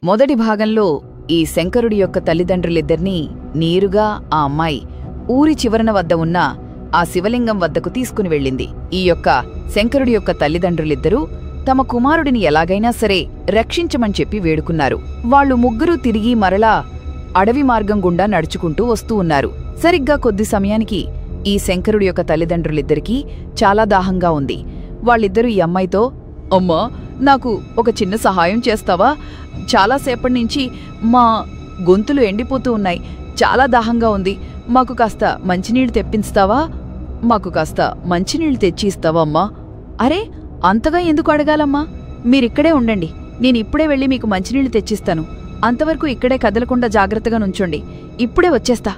మొదటి భాగంలో ఈ శంకరుడి యొక్క తల్లిదండ్రులిద్దరినీ నేరుగా ఆ అమ్మాయి ఊరి చివరన వద్ద ఉన్న ఆ శివలింగం వద్దకు తీసుకుని వెళ్ళింది. ఈ యొక్క శంకరుడి యొక్క తల్లిదండ్రులిద్దరూ తమ కుమారుడిని ఎలాగైనా సరే రక్షించమని చెప్పి వేడుకున్నారు. వాళ్ళు ముగ్గురూ తిరిగి మరలా అడవి మార్గం గుండా నడుచుకుంటూ వస్తూ ఉన్నారు. సరిగ్గా కొద్ది సమయానికి ఈ శంకరుడి యొక్క తల్లిదండ్రులిద్దరికీ చాలా దాహంగా ఉంది. వాళ్ళిద్దరూ ఈ అమ్మాయితో, అమ్మా, నాకు ఒక చిన్న సహాయం చేస్తావా? చాలాసేపటి నుంచి మా గొంతులు ఎండిపోతూ ఉన్నాయి, చాలా దాహంగా ఉంది, మాకు కాస్త మంచినీళ్ళు తెప్పిస్తావా? మాకు కాస్త మంచినీళ్ళు తెచ్చి ఇస్తావా అమ్మా? అరే, అంతగా ఎందుకు అడగాలమ్మా? మీరిక్కడే ఉండండి, నేనిప్పుడే వెళ్ళి మీకు మంచినీళ్ళు తెచ్చిస్తాను. అంతవరకు ఇక్కడే కదలకుండా జాగ్రత్తగా నుంచోండి, ఇప్పుడే వచ్చేస్తా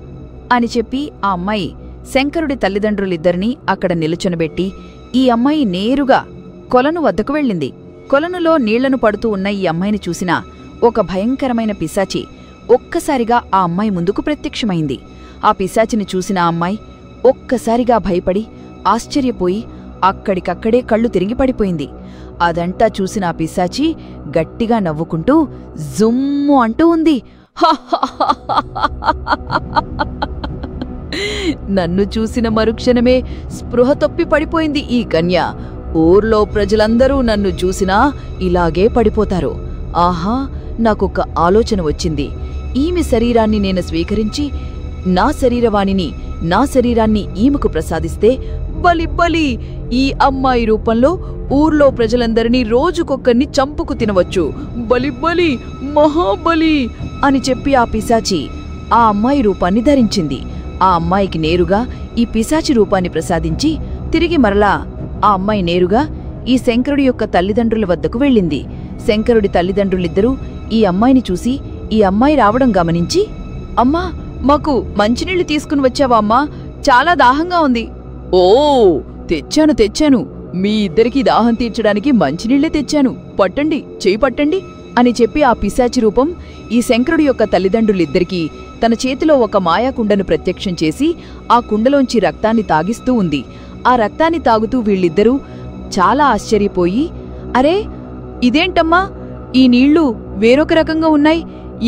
అని చెప్పి ఆ అమ్మాయి శంకరుడి తల్లిదండ్రులిద్దరినీ అక్కడ నిలుచొనబెట్టి ఈ అమ్మాయి నేరుగా కొలను వద్దకు వెళ్ళింది. కొలనులో నీళ్లను పడుతూ ఉన్న ఈ అమ్మాయిని చూసిన ఒక భయంకరమైన పిశాచి ఒక్కసారిగా ఆ అమ్మాయి ముందుకు ప్రత్యక్షమైంది. ఆ పిశాచిని చూసిన ఆ అమ్మాయి ఒక్కసారిగా భయపడి ఆశ్చర్యపోయి అక్కడికక్కడే కళ్ళు తిరిగి పడిపోయింది. అదంతా చూసిన ఆ పిశాచి గట్టిగా నవ్వుకుంటూ జుమ్ము అంటూ ఉంది. నన్ను చూసిన మరుక్షణమే స్పృహ తప్పి పడిపోయింది ఈ కన్య. ఊర్లో ప్రజలందరూ నన్ను చూసినా ఇలాగే పడిపోతారు. ఆహా, నాకొక ఆలోచన వచ్చింది. ఈమె శరీరాన్ని నేను స్వీకరించి నా శరీరాన్ని ఈమెకు ప్రసాదిస్తే బలి బలి, ఈ అమ్మాయి రూపంలో ఊర్లో ప్రజలందరినీ రోజుకొక్కరిని చంపుకు తినవచ్చు. బలి బలి, మహాబలి అని చెప్పి ఆ పిశాచి ఆ అమ్మాయి రూపాన్ని ధరించింది. ఆ అమ్మాయికి నేరుగా ఈ పిశాచి రూపాన్ని ప్రసాదించి తిరిగి మరలా ఆ అమ్మాయి నేరుగా ఈ శంకరుడి యొక్క తల్లిదండ్రుల వద్దకు వెళ్ళింది. శంకరుడి తల్లిదండ్రులిద్దరూ ఈ అమ్మాయిని చూసి ఈ అమ్మాయి రావడం గమనించి, అమ్మా, మాకు మంచినీళ్లు తీసుకుని వచ్చావా అమ్మా? చాలా దాహంగా ఉంది. ఓ, తెచ్చాను, మీ ఇద్దరికీ దాహం తీర్చడానికి మంచినీళ్లే తెచ్చాను, పట్టండి, చేయి పట్టండి అని చెప్పి ఆ పిశాచి రూపం ఈ శంకరుడి యొక్క తల్లిదండ్రులిద్దరికీ తన చేతిలో ఒక మాయాకుండను ప్రత్యక్షం చేసి ఆ కుండలోంచి రక్తాన్ని తాగిస్తూ ఉంది. ఆ రక్తాన్ని తాగుతూ వీళ్ళిద్దరూ చాలా ఆశ్చర్యపోయి, అరే, ఇదేంటమ్మా, ఈ నీళ్లు వేరొక రకంగా ఉన్నాయి,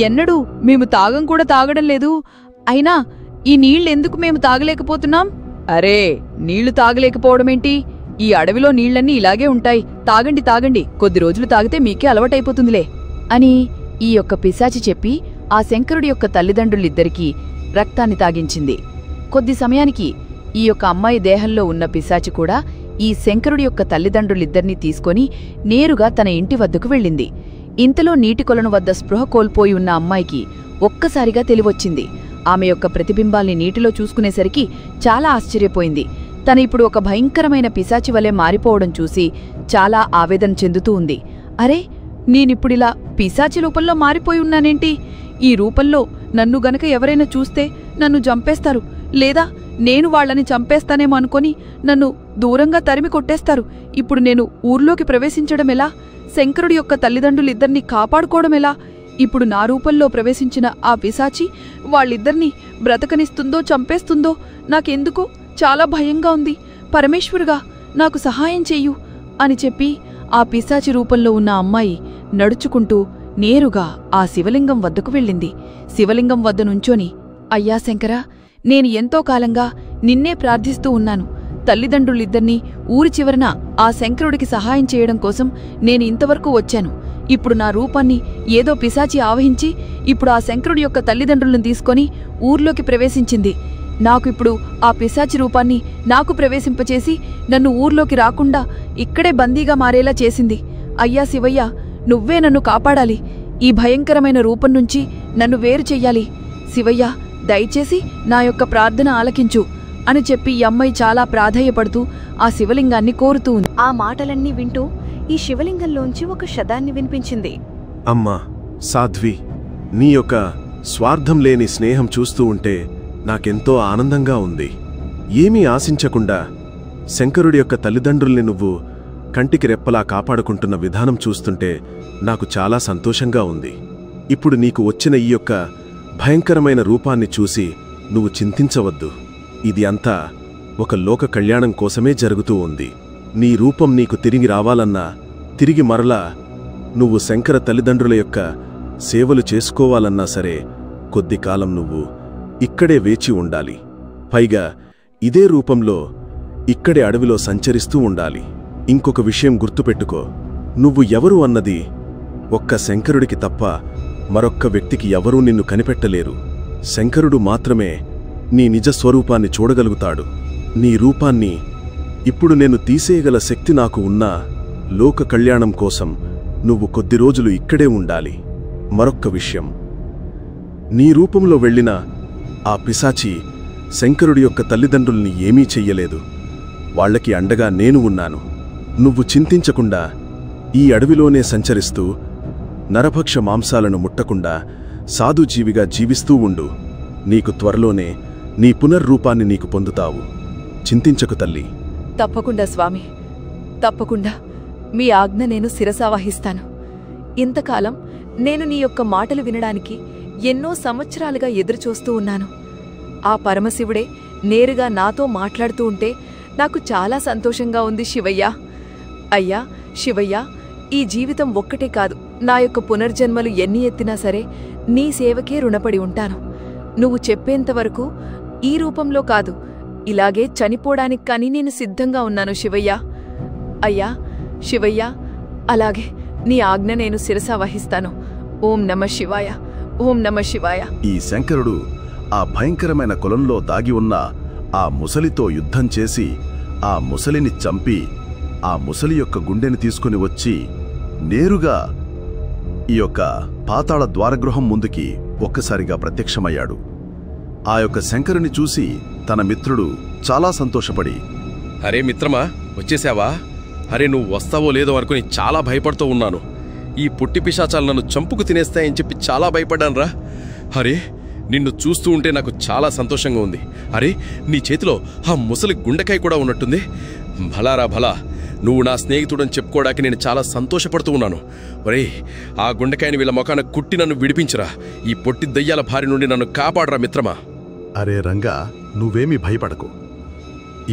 ఎన్నడూ మేము తాగం కూడా తాగడం లేదు, అయినా ఈ నీళ్లెందుకు మేము తాగలేకపోతున్నాం? అరే, నీళ్లు తాగలేకపోవడమేంటి? ఈ అడవిలో నీళ్లన్నీ ఇలాగే ఉంటాయి, తాగండి, కొద్ది రోజులు తాగితే మీకే అలవాటైపోతుందిలే అని ఈ యొక్క పిశాచి చెప్పి ఆ శంకరుడి యొక్క తల్లిదండ్రులిద్దరికీ రక్తాన్ని తాగించింది. కొద్ది సమయానికి ఈ యొక్క అమ్మాయి దేహంలో ఉన్న పిశాచి కూడా ఈ శంకరుడి యొక్క తల్లిదండ్రులిద్దరినీ తీసుకొని నేరుగా తన ఇంటి వద్దకు వెళ్ళింది. ఇంతలో నీటి కొలను వద్ద స్పృహ కోల్పోయి ఉన్న అమ్మాయికి ఒక్కసారిగా తెలివొచ్చింది. ఆమె యొక్క ప్రతిబింబాల్ని నీటిలో చూసుకునేసరికి చాలా ఆశ్చర్యపోయింది. తన ఇప్పుడు ఒక భయంకరమైన పిశాచి వలె మారిపోవడం చూసి చాలా ఆవేదన చెందుతూ ఉంది. అరే, నేనిప్పుడిలా పిశాచి రూపంలో మారిపోయి ఉన్నానేంటి? ఈ రూపంలో నన్ను గనక ఎవరైనా చూస్తే నన్ను చంపేస్తారు, లేదా నేను వాళ్లని చంపేస్తానేమో అనుకొని నన్ను దూరంగా తరిమి కొట్టేస్తారు. ఇప్పుడు నేను ఊర్లోకి ప్రవేశించడమెలా? శంకరుడి యొక్క తల్లిదండ్రులిద్దరినీ కాపాడుకోవడమెలా? ఇప్పుడు నా రూపంలో ప్రవేశించిన ఆ పిశాచి వాళ్ళిద్దరినీ బ్రతకనిస్తుందో చంపేస్తుందో నాకెందుకో చాలా భయంగా ఉంది. పరమేశ్వరుగా, నాకు సహాయం చెయ్యు అని చెప్పి ఆ పిశాచి రూపంలో ఉన్న అమ్మాయి నడుచుకుంటూ నేరుగా ఆ శివలింగం వద్దకు వెళ్ళింది. శివలింగం వద్ద నుంచోని, అయ్యా శంకరా, నేను ఎంతో కాలంగా నిన్నే ప్రార్థిస్తూ ఉన్నాను. తల్లిదండ్రులిద్దరినీ ఊరి చివరన ఆ శంకరుడికి సహాయం చేయడం కోసం నేను ఇంతవరకు వచ్చాను. ఇప్పుడు నా రూపాన్ని ఏదో పిశాచి ఆవహించి ఇప్పుడు ఆ శంకరుడి యొక్క తల్లిదండ్రులను తీసుకొని ఊర్లోకి ప్రవేశించింది. నాకు ఇప్పుడు ఆ పిశాచి రూపాన్ని నాకు ప్రవేశింపచేసి నన్ను ఊర్లోకి రాకుండా ఇక్కడే బందీగా మారేలా చేసింది. అయ్యా శివయ్య, నువ్వే నన్ను కాపాడాలి. ఈ భయంకరమైన రూపం నుంచి నన్ను వేరు చెయ్యాలి. శివయ్య, దయచేసి నా యొక్క ప్రార్థన ఆలకించు అని చెప్పి ఈ అమ్మాయి చాలా ప్రాధేయపడుతూ ఆ శివలింగాన్ని కోరుతూ ఉంది. ఆ మాటలన్నీ వింటూ ఈ శివలింగంలోంచి ఒక శబ్దాన్ని వినిపించింది. అమ్మా సాధ్వి, నీ యొక్క స్వార్థం లేని స్నేహం చూస్తూ ఉంటే నాకెంతో ఆనందంగా ఉంది. ఏమీ ఆశించకుండా శంకరుడి యొక్క తల్లిదండ్రుల్ని నువ్వు కంటికి రెప్పలా కాపాడుకుంటున్న విధానం చూస్తుంటే నాకు చాలా సంతోషంగా ఉంది. ఇప్పుడు నీకు వచ్చిన ఈ యొక్క భయంకరమైన రూపాన్ని చూసి నువ్వు చింతించవద్దు. ఇది అంతా ఒక లోక కళ్యాణం కోసమే జరుగుతూ ఉంది. నీ రూపం నీకు తిరిగి రావాలన్నా, తిరిగి మరలా నువ్వు శంకర తల్లిదండ్రుల యొక్క సేవలు చేసుకోవాలన్నా సరే కొద్ది కాలం నువ్వు ఇక్కడే వేచి ఉండాలి. పైగా ఇదే రూపంలో ఇక్కడే అడవిలో సంచరిస్తూ ఉండాలి. ఇంకొక విషయం గుర్తుపెట్టుకో, నువ్వు ఎవరు అన్నది ఒక్క శంకరుడికి తప్ప మరొక్క వ్యక్తికి ఎవరూ నిన్ను కనిపెట్టలేరు. శంకరుడు మాత్రమే నీ నిజ స్వరూపాన్ని చూడగలుగుతాడు. నీ రూపాన్ని ఇప్పుడు నేను తీసేయగల శక్తి నాకు ఉన్నా లోక కళ్యాణం కోసం నువ్వు కొద్ది రోజులు ఇక్కడే ఉండాలి. మరొక్క విషయం, నీ రూపంలో వెళ్ళిన ఆ పిశాచి శంకరుడి యొక్క తల్లిదండ్రుల్ని ఏమీ చెయ్యలేదు. వాళ్లకి అండగా నేను ఉన్నాను. నువ్వు చింతించకుండా ఈ అడవిలోనే సంచరిస్తూ నరభక్ష మాంసాలను ముట్టకుండా సాధుజీవిగా జీవిస్తూ ఉండు. నీకు త్వరలోనే నీ పునర్రూపాన్ని నీకు పొందుతావు. చింతించకు తల్లి. తప్పకుండా స్వామి, తప్పకుండా మీ ఆజ్ఞ నేను శిరసావహిస్తాను. ఇంతకాలం నేను నీ యొక్క మాటలు వినడానికి ఎన్నో సంవత్సరాలుగా ఎదురుచూస్తూ ఉన్నాను. ఆ పరమశివుడే నేరుగా నాతో మాట్లాడుతూ ఉంటే నాకు చాలా సంతోషంగా ఉంది శివయ్య. అయ్యా శివయ్య, ఈ జీవితం ఒక్కటే కాదు, నా యొక్క పునర్జన్మలు ఎన్ని ఎత్తినా సరే నీ సేవకే రుణపడి ఉంటాను. నువ్వు చెప్పేంతవరకు ఈ రూపంలో కాదు, ఇలాగే చనిపోవడానికి కానీ నేను సిద్ధంగా ఉన్నాను శివయ్య. అయ్యా శివయ్య, అలాగే నీ ఆజ్ఞ నేను శిరసా వహిస్తాను. ఓం నమః శివాయ, ఓం నమః శివాయ. ఈ శంకరుడు ఆ భయంకరమైన కులంలో దాగి ఉన్న ఆ ముసలితో యుద్ధం చేసి ఆ ముసలిని చంపి ఆ ముసలి యొక్క గుండెని తీసుకుని వచ్చి నేరుగా ఈ యొక్క పాతాళ ద్వారగృహం ముందుకి ఒక్కసారిగా ప్రత్యక్షమయ్యాడు. ఆ యొక్క శంకరుని చూసి తన మిత్రుడు చాలా సంతోషపడి, అరే మిత్రమా, వచ్చేశావా? అరే నువ్వు వస్తావో లేదో అనుకుని చాలా భయపడుతూ ఉన్నాను. ఈ పుట్టి పిశాచాలు నన్ను చంపుకు తినేస్తాయని చెప్పి చాలా భయపడ్డానురా. అరే నిన్ను చూస్తూ ఉంటే నాకు చాలా సంతోషంగా ఉంది. అరే నీ చేతిలో ఆ ముసలి గుండెకాయ కూడా ఉన్నట్టుంది. భలారా భలా, నువ్వు నా స్నేహితుడని చెప్పుకోవడానికి నేను చాలా సంతోషపడుతూ ఉన్నాను. ఒరే ఆ గుండెకాయని వీళ్ళ మొఖాన కుట్టి నన్ను విడిపించరా. ఈ పొట్టి దయ్యాల భారి నుండి నన్ను కాపాడరా మిత్రమా. అరే రంగా, నువ్వేమీ భయపడకు.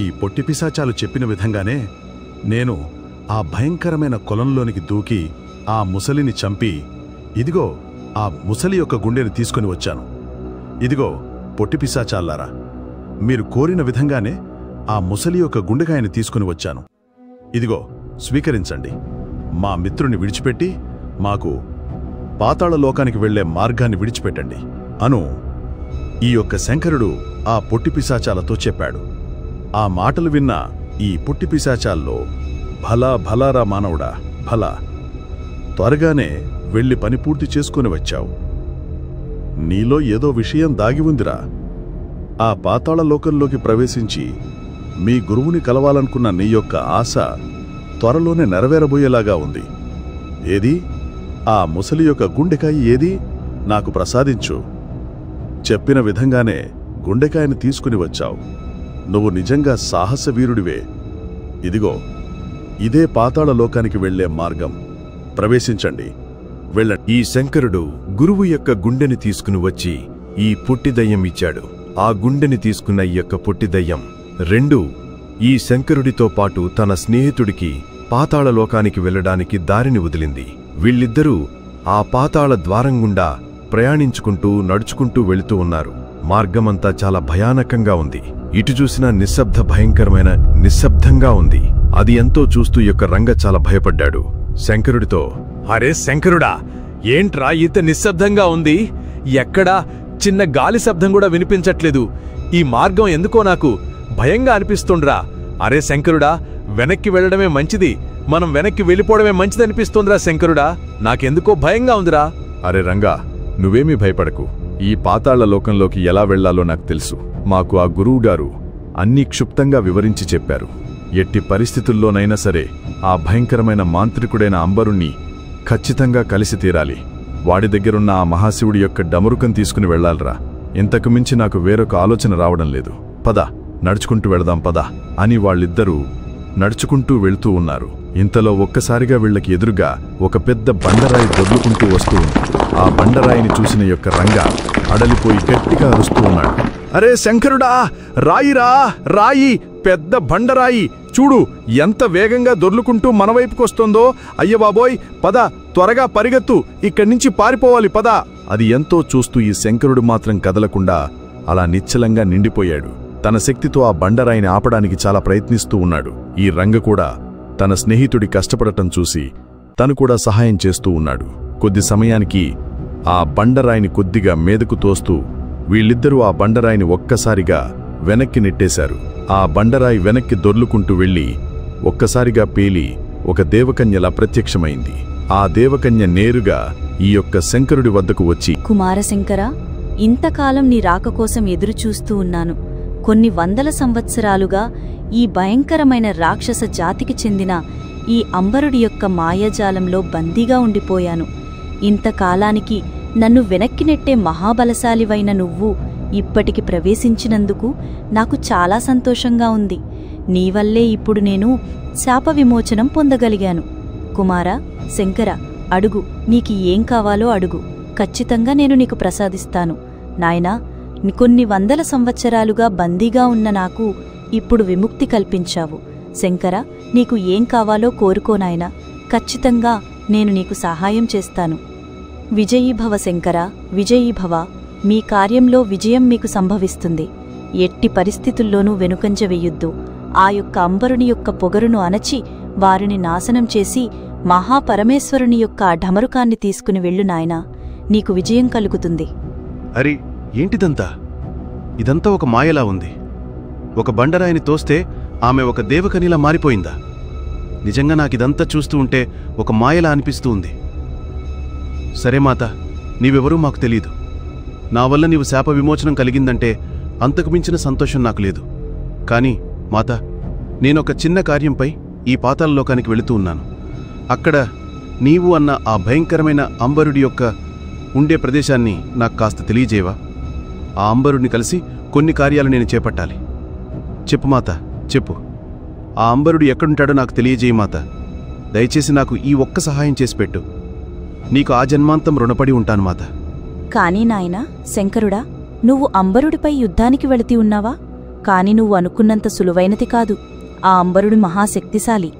ఈ పొట్టి పిశాచాలు చెప్పిన విధంగానే నేను ఆ భయంకరమైన కొలంలోనికి దూకి ఆ ముసలిని చంపి ఇదిగో ఆ ముసలి యొక్క గుండెని తీసుకుని వచ్చాను. ఇదిగో పొట్టి పిశాచాల్లారా, మీరు కోరిన విధంగానే ఆ ముసలి యొక్క గుండెకాయని తీసుకుని వచ్చాను. ఇదిగో స్వీకరించండి. మా మిత్రుని విడిచిపెట్టి మాకు పాతాళ లోకానికి వెళ్లే మార్గాన్ని విడిచిపెట్టండి అను ఈ యొక్క శంకరుడు ఆ పొట్టి పిశాచాలతో చెప్పాడు. ఆ మాటలు విన్న ఈ పొట్టి పిశాచాల్లో, భలా భలారా మానవుడా, భలా, త్వరగానే వెళ్లి పని పూర్తి చేసుకుని వచ్చావు. నీలో ఏదో విషయం దాగి ఉందిరా. ఆ పాతాళ లోకంలోకి ప్రవేశించి మీ గురువుని కలవాలనుకున్న నీ యొక్క ఆశ త్వరలోనే నెరవేరబోయేలాగా ఉంది. ఏది ఆ ముసలి యొక్క గుండెకాయ ఏది? నాకు ప్రసాదించు. చెప్పిన విధంగానే గుండెకాయని తీసుకుని వచ్చావు. నువ్వు నిజంగా సాహసవీరుడివే. ఇదిగో ఇదే పాతాళ లోకానికి వెళ్లే మార్గం. ప్రవేశించండి, వెళ్ళండి. ఈ శంకరుడు గురువు యొక్క గుండెని తీసుకుని వచ్చి ఈ పొట్టిదయ్యం ఇచ్చాడు. ఆ గుండెని తీసుకున్న ఈ యొక్క పొట్టిదయ్యం రెండు ఈ శంకరుడితో పాటు తన స్నేహితుడికి పాతాళ లోకానికి వెళ్లడానికి దారిని వదిలింది. వీళ్ళిద్దరూ ఆ పాతాళ ద్వారం గుండా ప్రయాణించుకుంటూ నడుచుకుంటూ వెళుతూ ఉన్నారు. మార్గమంతా చాలా భయానకంగా ఉంది. ఇటు చూసినా భయంకరమైన నిశ్శబ్దంగా ఉంది. అది ఎంతో చూస్తూ యొక్క రంగ చాలా భయపడ్డాడు. శంకరుడితో, అరే శంకరుడా, ఏంట్రా ఇంత నిశ్శబ్దంగా ఉంది? ఎక్కడా చిన్న గాలి శబ్దం కూడా వినిపించట్లేదు. ఈ మార్గం ఎందుకో నాకు భయంగా అనిపిస్తుండ్రా. అరే శంకరుడా, వెనక్కి వెళ్లడమే మంచిది, మనం వెనక్కి వెళ్ళిపోవడమే మంచిదనిపిస్తుందిరా శంకరుడా. నాకెందుకో భయంగా ఉందిరా. అరే రంగా, నువ్వేమీ భయపడకు. ఈ పాతాళ లోకంలోకి ఎలా వెళ్లాలో నాకు తెలుసు. మాకు ఆ గురువుగారు అన్నీ క్షుప్తంగా వివరించి చెప్పారు. ఎట్టి పరిస్థితుల్లోనైనా సరే ఆ భయంకరమైన మాంత్రికుడైన అంబరుణ్ణి ఖచ్చితంగా కలిసి తీరాలి. వాడి దగ్గరున్న ఆ మహాశివుడి యొక్క డమరుకం తీసుకుని వెళ్లాలరా. ఇంతకు మించి నాకు వేరొక ఆలోచన రావడం లేదు. పద, నడుచుకుంటూ వెళదాం పద అని వాళ్ళిద్దరూ నడుచుకుంటూ వెళ్తూ ఉన్నారు. ఇంతలో ఒక్కసారిగా వీళ్లకి ఎదురుగా ఒక పెద్ద బండరాయి దొర్లుకుంటూ వస్తూ ఉంది. ఆ బండరాయిని చూసిన యొక్క రంగా అడలిపోయి గట్టిగా అరుస్తూ ఉన్నాడు. అరే శంకరుడా, రాయిరా రాయి, పెద్ద బండరాయి చూడు ఎంత వేగంగా దొర్లుకుంటూ మన వైపుకొస్తోందో. అయ్యబాబోయ్, పద త్వరగా పరిగెత్తు, ఇక్కడ్నించి పారిపోవాలి పద. అది ఎంతో చూస్తూ ఈ శంకరుడు మాత్రం కదలకుండా అలా నిశ్చలంగా నిండిపోయాడు. తన శక్తితో ఆ బండరాయిని ఆపడానికి చాలా ప్రయత్నిస్తూ ఉన్నాడు. ఈ రంగ కూడా తన స్నేహితుడి కష్టపడటం చూసి తను కూడా సహాయం చేస్తూ ఉన్నాడు. కొద్ది సమయానికి ఆ బండరాయిని కొద్దిగా మీదకు తోస్తూ వీళ్ళిద్దరూ ఆ బండరాయిని ఒక్కసారిగా వెనక్కి నెట్టేశారు. ఆ బండరాయి వెనక్కి దొర్లుకుంటూ వెళ్లి ఒక్కసారిగా పేలి ఒక దేవకన్యలా ప్రత్యక్షమైంది. ఆ దేవకన్య నేరుగా ఈ యొక్క శంకరుడి వద్దకు వచ్చి, కుమారశంకర, ఇంతకాలం నీ రాక కోసం ఎదురుచూస్తూ ఉన్నాను. కొన్ని వందల సంవత్సరాలుగా ఈ భయంకరమైన రాక్షస జాతికి చెందిన ఈ అంబరుడి యొక్క మాయాజాలంలో బందీగా ఉండిపోయాను. ఇంతకాలానికి నన్ను వెనక్కి నెట్టే మహాబలశాలివైన నువ్వు ఇప్పటికి ప్రవేశించినందుకు నాకు చాలా సంతోషంగా ఉంది. నీవల్లే ఇప్పుడు నేను శాప విమోచనం పొందగలిగాను. కుమారా, శంకర, అడుగు, నీకు ఏం కావాలో అడుగు. ఖచ్చితంగా నేను నీకు ప్రసాదిస్తాను. నాయనా, కొన్ని వందల సంవత్సరాలుగా బందీగా ఉన్న నాకు ఇప్పుడు విముక్తి కల్పించావు. శంకర, నీకు ఏం కావాలో కోరుకోనాయనా, ఖచ్చితంగా నేను నీకు సహాయం చేస్తాను. విజయీభవ శంకర, విజయీభవ. మీ కార్యంలో విజయం మీకు సంభవిస్తుంది. ఎట్టి పరిస్థితుల్లోనూ వెనుకంజ వెయ్యొద్దు. ఆ యొక్క అంబరుని యొక్క పొగరును అణచి వారిని నాశనం చేసి మహాపరమేశ్వరుని యొక్క ఢమరుకాన్ని తీసుకుని వెళ్ళు నాయనా, నీకు విజయం కలుగుతుంది. అరే, ఏంటిదంతా? ఇదంతా ఒక మాయలా ఉంది. ఒక బండరాయిని తోస్తే ఆమె ఒక దేవకనిలా మారిపోయిందా? నిజంగా నాకిదంతా చూస్తూ ఉంటే ఒక మాయలా అనిపిస్తూ ఉంది. సరే మాత, నీవెవరూ మాకు తెలీదు. నా వల్ల నీవు శాప విమోచనం కలిగిందంటే అంతకు మించిన సంతోషం నాకు లేదు. కాని మాత, నేనొక చిన్న కార్యంపై ఈ పాతాళలోకానికి వెళుతూ ఉన్నాను. అక్కడ నీవు అన్న ఆ భయంకరమైన అంబరుడి యొక్క ఉండే ప్రదేశాన్ని నాకు కాస్త తెలియజేవా? ఆ అంబరుడిని కలిసి కొన్ని కార్యాలు నేను చేపట్టాలి. చెప్పు మాత, చెప్పు. ఆ అంబరుడు ఎక్కడుంటాడో నాకు తెలియజేయి మాత. దయచేసి నాకు ఈ ఒక్క సహాయం చేసి పెట్టు. నీకు ఆ జన్మాంతం రుణపడి ఉంటాను మాత. కాని నాయనా శంకరుడా, నువ్వు అంబరుడిపై యుద్ధానికి వెళుతీ ఉన్నావా? కాని నువ్వు అనుకున్నంత సులువైనది కాదు. ఆ అంబరుడు మహాశక్తిశాలి.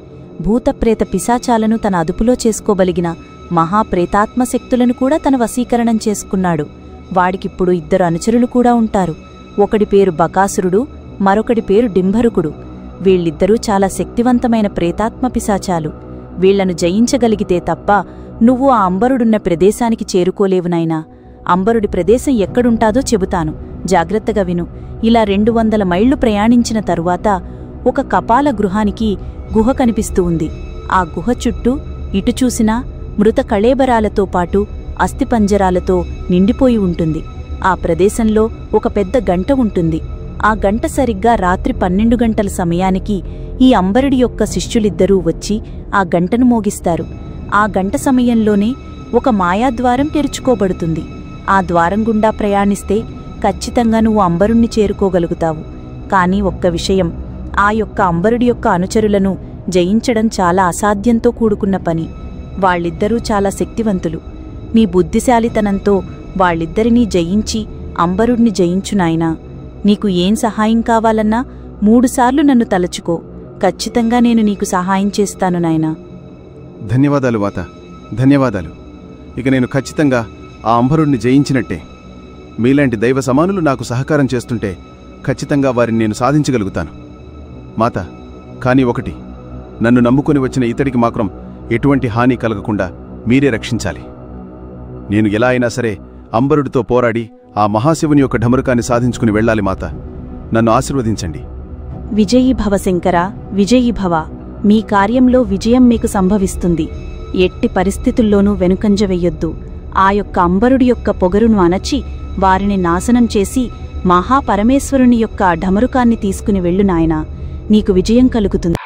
భూతప్రేత పిశాచాలను తన అదుపులో చేసుకోగలిగిన మహాప్రేతాత్మశక్తులను కూడా తన వశీకరణం చేసుకున్నాడు. వాడికిప్పుడు 2 అనుచరులు కూడా ఉంటారు. ఒకడి పేరు బకాసురుడు, మరొకడి పేరు డింభరుకుడు. వీళ్ళిద్దరూ చాలా శక్తివంతమైన ప్రేతాత్మ పిశాచాలు. వీళ్లను జయించగలిగితే తప్ప నువ్వు ఆ అంబరుడున్న ప్రదేశానికి చేరుకోలేవు నాయనా. అంబరుడి ప్రదేశం ఎక్కడుంటాదో చెబుతాను, జాగ్రత్తగా విను. ఇలా 200 మైళ్లు ప్రయాణించిన తరువాత ఒక కపాల గృహానికి గుహ కనిపిస్తూ ఉంది. ఆ గుహ చుట్టూ ఇటు చూసినా మృత కళేబరాలతో పాటు అస్థిపంజరాలతో నిండిపోయి ఉంటుంది. ఆ ప్రదేశంలో ఒక పెద్ద గంట ఉంటుంది. ఆ గంట సరిగ్గా రాత్రి 12 గంటల సమయానికి ఈ అంబరుడి యొక్క శిష్యులిద్దరూ వచ్చి ఆ గంటను మోగిస్తారు. ఆ గంట సమయంలోనే ఒక మాయాద్వారం తెరుచుకోబడుతుంది. ఆ ద్వారం గుండా ప్రయాణిస్తే ఖచ్చితంగా నువ్వు అంబరుణ్ణి చేరుకోగలుగుతావు. కాని ఒక్క విషయం, ఆ యొక్క అంబరుడి యొక్క అనుచరులను జయించడం చాలా అసాధ్యంతో కూడుకున్న పని. వాళ్ళిద్దరూ చాలా శక్తివంతులు. నీ బుద్ధిశాలితనంతో వాళ్ళిద్దరినీ జయించి అంబరుణ్ణి జయించు నాయనా. నీకు ఏం సహాయం కావాలన్నా 3 సార్లు నన్ను తలచుకో. ఖచ్చితంగా నేను నీకు సహాయం చేస్తాను నాయనా. ధన్యవాదాలు వాత, ధన్యవాదాలు. ఇక నేను ఖచ్చితంగా ఆ అంబరుణ్ణి జయించినట్టే. మీలాంటి దైవ సమానులు నాకు సహకారం చేస్తుంటే ఖచ్చితంగా వారిని నేను సాధించగలుగుతాను మాత. కానీ ఒకటి, నన్ను నమ్ముకొని వచ్చిన ఇతడికి మాత్రం ఎటువంటి హాని కలగకుండా మీరే రక్షించాలి. నేను ఎలా అయినా సరే అంబరుడితో పోరాడి ఆ మహాశివుని యొక్క ఢమరుకాన్ని సాధించుకుని వెళ్ళాలి మాత. నన్ను ఆశీర్వదించండి. విజయీభవ శంకర, విజయీభవ. మీ కార్యంలో విజయం మీకు సంభవిస్తుంది. ఎట్టి పరిస్థితుల్లోనూ వెనుకంజ వెయ్యొద్దు. ఆ యొక్క అంబరుడి యొక్క పొగరును అణచి వారిని నాశనం చేసి మహాపరమేశ్వరుని యొక్క ఢమరుకాన్ని తీసుకుని వెళ్ళు నాయనా. నీకు విజయం కలుగుతుంది.